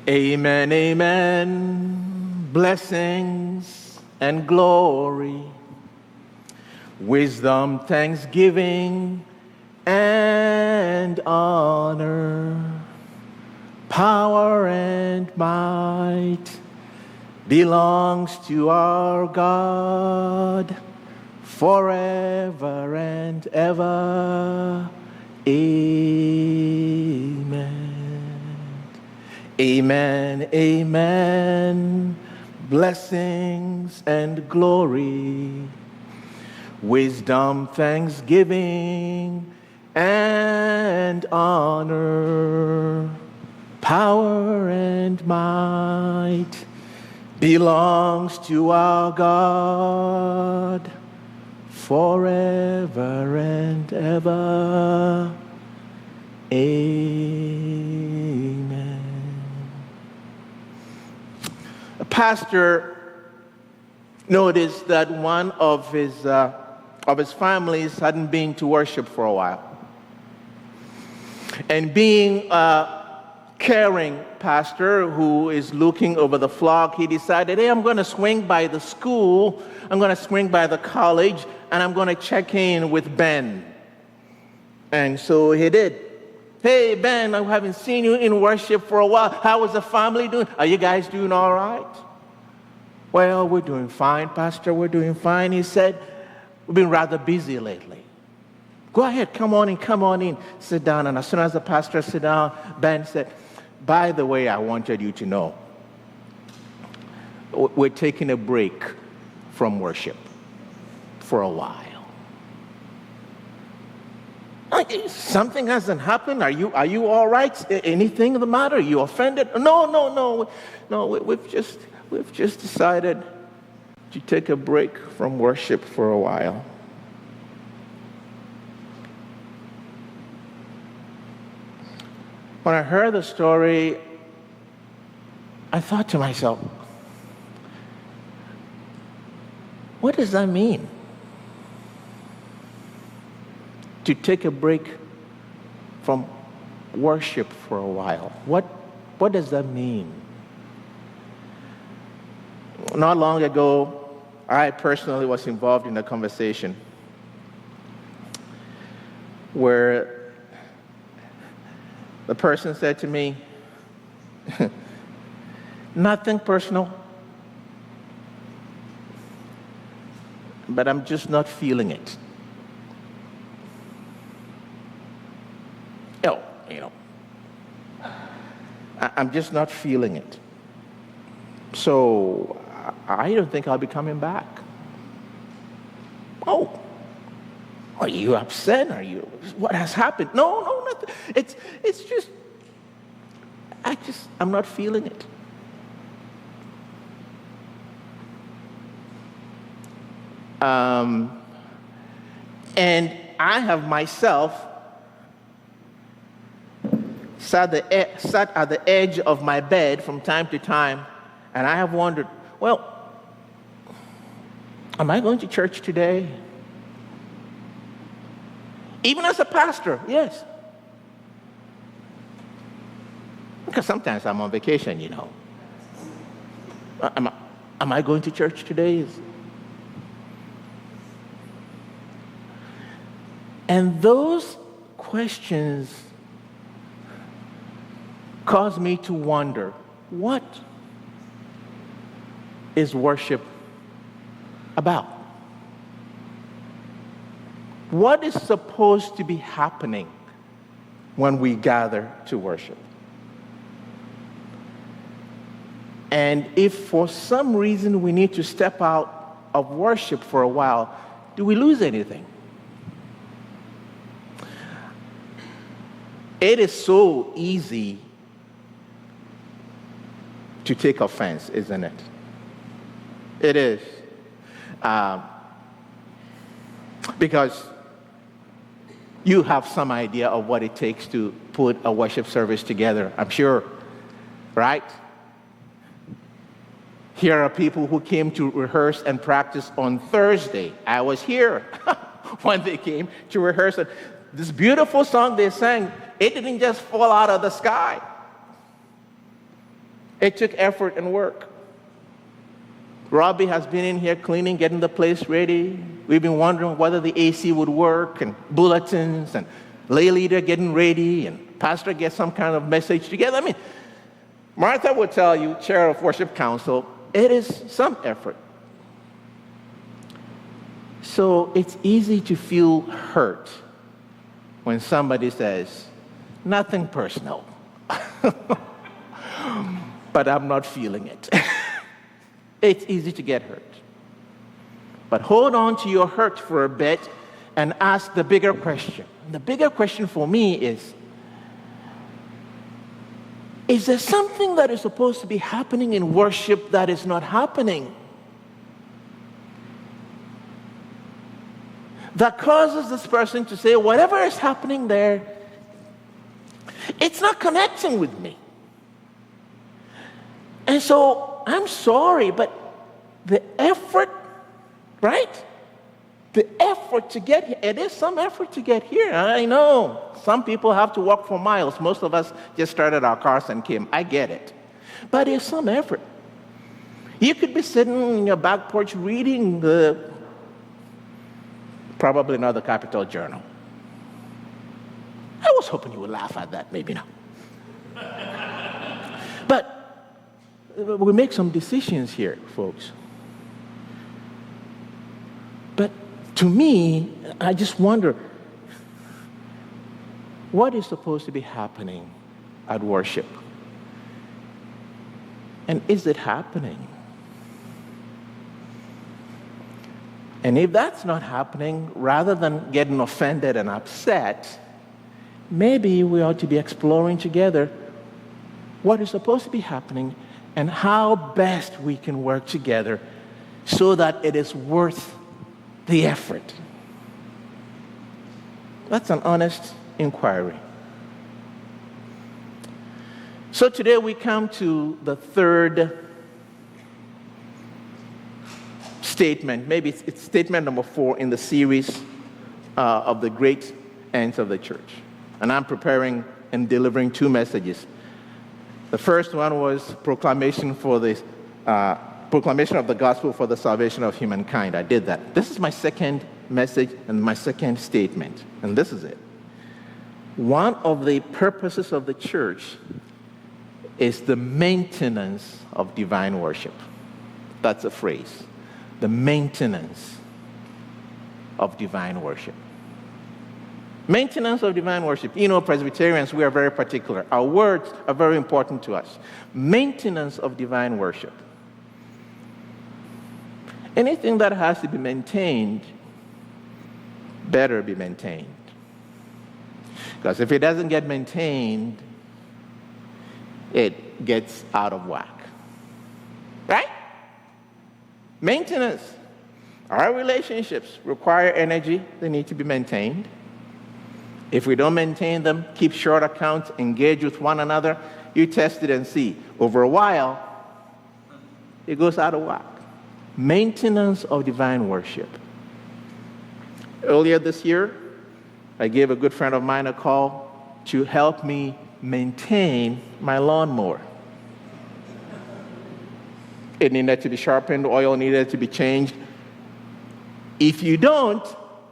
Amen, amen. Blessings and glory, wisdom, thanksgiving, and honor, power and might belongs to our God forever and ever. Amen. Amen, amen. Blessings and glory, wisdom, thanksgiving, and honor, power and might belongs to our God forever and ever. Amen. A pastor noticed that one of his families hadn't been to worship for a while. And being a caring pastor who is looking over the flock, he decided, hey, I'm going to swing by the school, I'm going to swing by the college, and I'm going to check in with Ben. And so he did. Hey, Ben, I haven't seen you in worship for a while. How is the family doing? Are you guys doing all right? Well, we're doing fine, Pastor. We're doing fine. He said, we've been rather busy lately. Go ahead, come on in, sit down. And as soon as the pastor sat down, Ben said, by the way, I wanted you to know, we're taking a break from worship for a while. Something hasn't happened. Are you all right? Anything the matter? Are you offended? No. We've just decided to take a break from worship for a while. When I heard the story, I thought to myself, what does that mean? To take a break from worship for a while. What does that mean? Not long ago, I personally was involved in a conversation where the person said to me, nothing personal, but I'm just not feeling it. I'm just not feeling it. So I don't think I'll be coming back. Oh, are you upset? What has happened? No, nothing. It's just, I'm not feeling it. And I have myself sat at the edge of my bed from time to time, and I have wondered, well, am I going to church today? Even as a pastor, yes. Because sometimes I'm on vacation, you know. Am I going to church today? And those questions caused me to wonder, what is worship about? What is supposed to be happening when we gather to worship? And if for some reason we need to step out of worship for a while, do we lose anything? It is so easy to take offense, isn't it? It is. Because you have some idea of what it takes to put a worship service together, I'm sure, right? Here are people who came to rehearse and practice on Thursday. I was here when they came to rehearse. This beautiful song they sang, it didn't just fall out of the sky. It took effort and work. Robbie has been in here cleaning, getting the place ready. We've been wondering whether the AC would work, and bulletins, and lay leader getting ready, and pastor gets some kind of message together. I mean, Martha would tell you, chair of worship council, it is some effort. So it's easy to feel hurt when somebody says, nothing personal, but I'm not feeling it. It's easy to get hurt. But hold on to your hurt for a bit and ask the bigger question. The bigger question for me is there something that is supposed to be happening in worship that is not happening? That causes this person to say, whatever is happening there, it's not connecting with me. And so, I'm sorry, but the effort, right? The effort to get here, it is some effort to get here. I know some people have to walk for miles. Most of us just started our cars and came. I get it. But it's some effort. You could be sitting in your back porch reading probably not the Capital Journal. I was hoping you would laugh at that, maybe not. But we make some decisions here, folks. But to me, I just wonder, what is supposed to be happening at worship? And is it happening? And if that's not happening, rather than getting offended and upset, maybe we ought to be exploring together what is supposed to be happening and how best we can work together so that it is worth the effort. That's an honest inquiry. So today we come to the third statement. Maybe it's statement number 4 in the series of the great ends of the church. And I'm preparing and delivering 2 messages. The first one was proclamation of the gospel for the salvation of humankind. I did that. This is my second message and my second statement. And this is it. One of the purposes of the church is the maintenance of divine worship. That's a phrase. The maintenance of divine worship. Maintenance of divine worship. You know, Presbyterians, we are very particular. Our words are very important to us. Maintenance of divine worship. Anything that has to be maintained better be maintained. Because if it doesn't get maintained, it gets out of whack. Right? Maintenance. Our relationships require energy. They need to be maintained. If we don't maintain them, keep short accounts, engage with one another, you test it and see. Over a while, it goes out of whack. Maintenance of divine worship. Earlier this year, I gave a good friend of mine a call to help me maintain my lawnmower. It needed to be sharpened, oil needed to be changed. If you don't,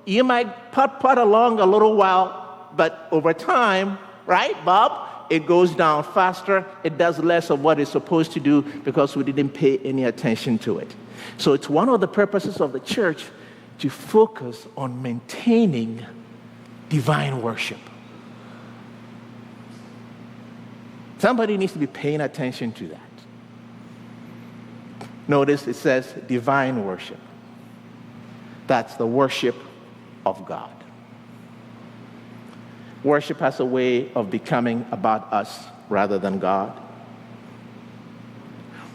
you might putt along a little while, but over time, right, Bob, it goes down faster. It does less of what it's supposed to do because we didn't pay any attention to it. So it's one of the purposes of the church to focus on maintaining divine worship. Somebody needs to be paying attention to that. Notice it says divine worship. That's the worship of God. Worship has a way of becoming about us rather than God.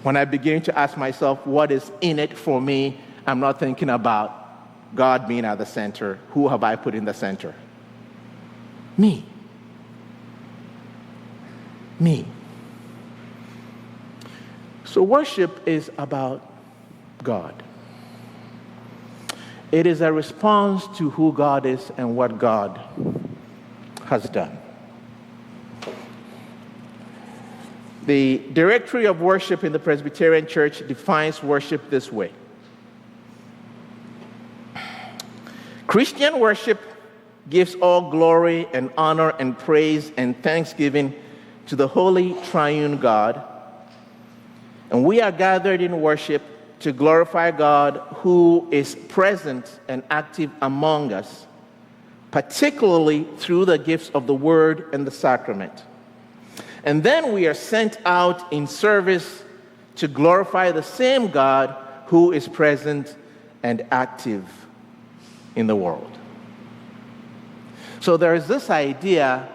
When I begin to ask myself what is in it for me, I'm not thinking about God being at the center. Who have I put in the center? Me. Me. So worship is about God. It is a response to who God is and what God has done. The Directory of Worship in the Presbyterian Church defines worship this way. Christian worship gives all glory and honor and praise and thanksgiving to the Holy Triune God. And we are gathered in worship to glorify God who is present and active among us, particularly through the gifts of the Word and the sacrament. And then we are sent out in service to glorify the same God who is present and active in the world. So there is this idea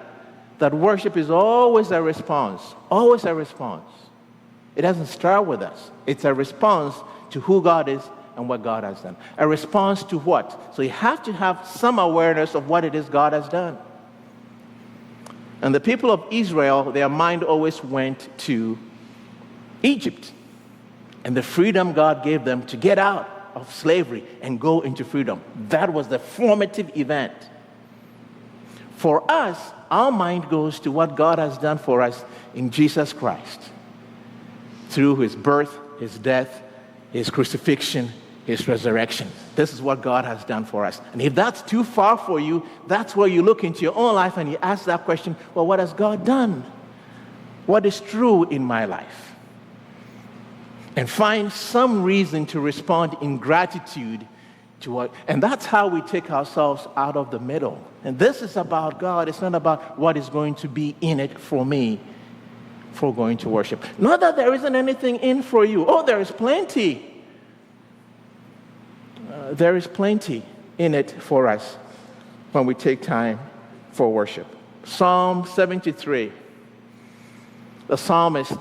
that worship is always a response, always a response. It doesn't start with us. It's a response to who God is and what God has done. A response to what? So you have to have some awareness of what it is God has done. And the people of Israel, their mind always went to Egypt and the freedom God gave them to get out of slavery and go into freedom. That was the formative event. For us, our mind goes to what God has done for us in Jesus Christ through his birth, his death, his crucifixion, his resurrection. This is what God has done for us. And if that's too far for you, that's where you look into your own life and you ask that question, well, what has God done? What is true in my life? And find some reason to respond in gratitude to what, and that's how we take ourselves out of the middle. And this is about God. It's not about what is going to be in it for me for going to worship. Not that there isn't anything in for you. Oh, there is plenty. There is plenty in it for us when we take time for worship. Psalm 73. The psalmist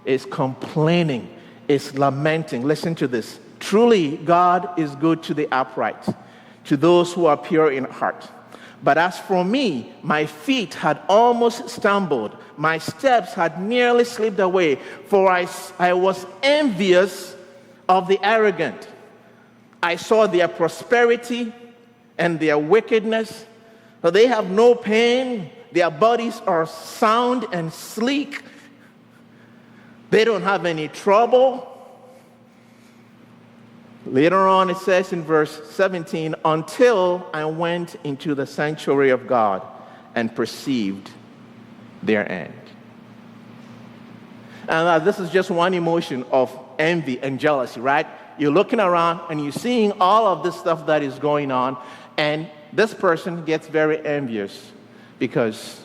is complaining, is lamenting. Listen to this. Truly, God is good to the upright, to those who are pure in heart. But as for me, my feet had almost stumbled. My steps had nearly slipped away, for I was envious of the arrogant. I saw their prosperity and their wickedness. For they have no pain. Their bodies are sound and sleek. They don't have any trouble. Later on, it says in verse 17, until I went into the sanctuary of God and perceived their end. And this is just one emotion of envy and jealousy, right? You're looking around and you're seeing all of this stuff that is going on, and this person gets very envious because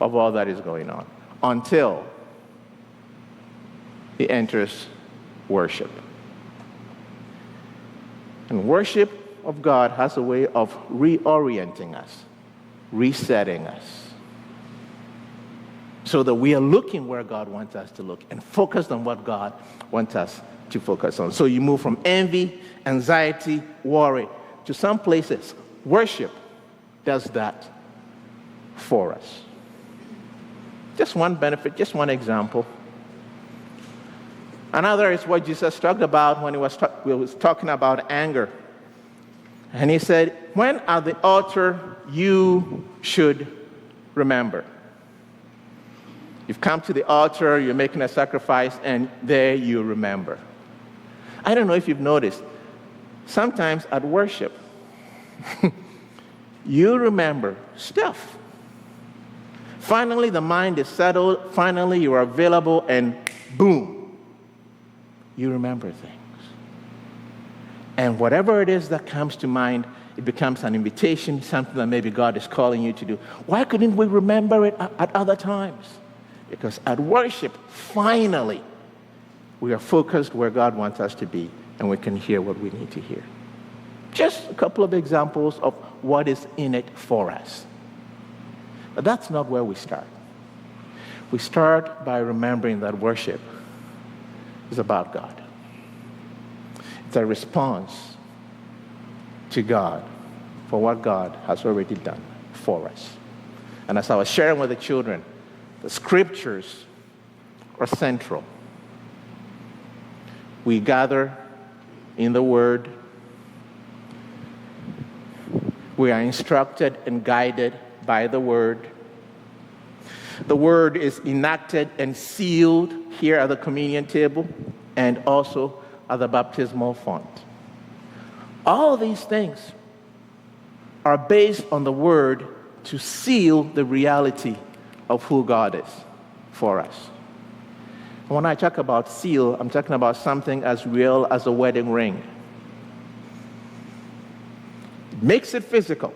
of all that is going on, until he enters worship. And worship of God has a way of reorienting us, resetting us, so that we are looking where God wants us to look and focused on what God wants us to focus on. So you move from envy, anxiety, worry to some places. Worship does that for us. Just one benefit, just one example. Another is what Jesus talked about when he was talking about anger. And he said, when at the altar, you should remember. You've come to the altar, you're making a sacrifice, and there you remember. I don't know if you've noticed, sometimes at worship, you remember stuff. Finally, the mind is settled. Finally, you are available, and boom, you remember things. And whatever it is that comes to mind, it becomes an invitation, something that maybe God is calling you to do. Why couldn't we remember it at other times? Because at worship, finally, we are focused where God wants us to be, and we can hear what we need to hear. Just a couple of examples of what is in it for us. But that's not where we start. We start by remembering that worship is about God. It's a response to God for what God has already done for us. And as I was sharing with the children, the scriptures are central. We gather in the Word. We are instructed and guided by the Word. The word is enacted and sealed here at the communion table and also at the baptismal font. All of these things are based on the word to seal the reality of who God is for us. When I talk about seal, I'm talking about something as real as a wedding ring. It makes it physical.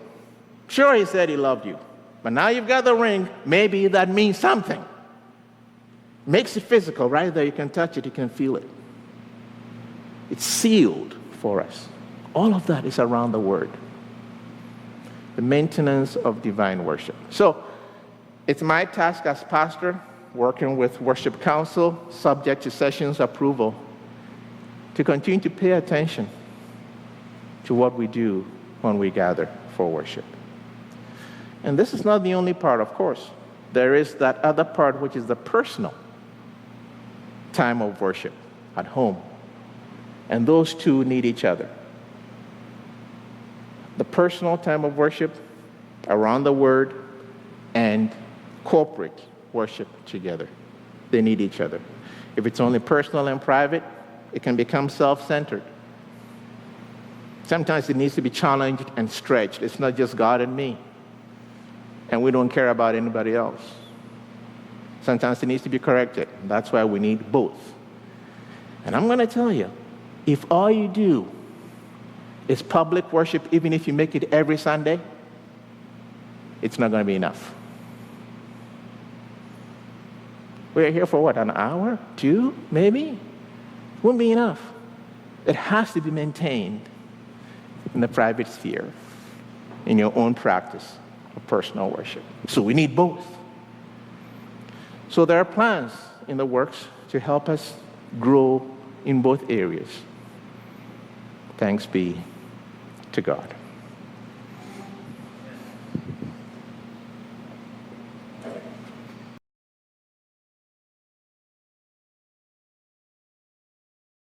Sure, he said he loved you, but now you've got the ring, maybe that means something. Makes it physical, right there, you can touch it, you can feel it. It's sealed for us. All of that is around the word. The maintenance of divine worship. So, it's my task as pastor, working with worship council, subject to sessions approval, to continue to pay attention to what we do when we gather for worship. And this is not the only part, of course. There is that other part, which is the personal time of worship at home. And those two need each other. The personal time of worship around the word and corporate worship together. They need each other. If it's only personal and private, it can become self-centered. Sometimes it needs to be challenged and stretched. It's not just God and me. And we don't care about anybody else. Sometimes it needs to be corrected. That's why we need both. And I'm going to tell you, if all you do is public worship, even if you make it every Sunday, it's not going to be enough. We're here for what, an hour, 2, maybe? Won't be enough. It has to be maintained in the private sphere, in your own practice of personal worship. So we need both. So there are plans in the works to help us grow in both areas. Thanks be to God.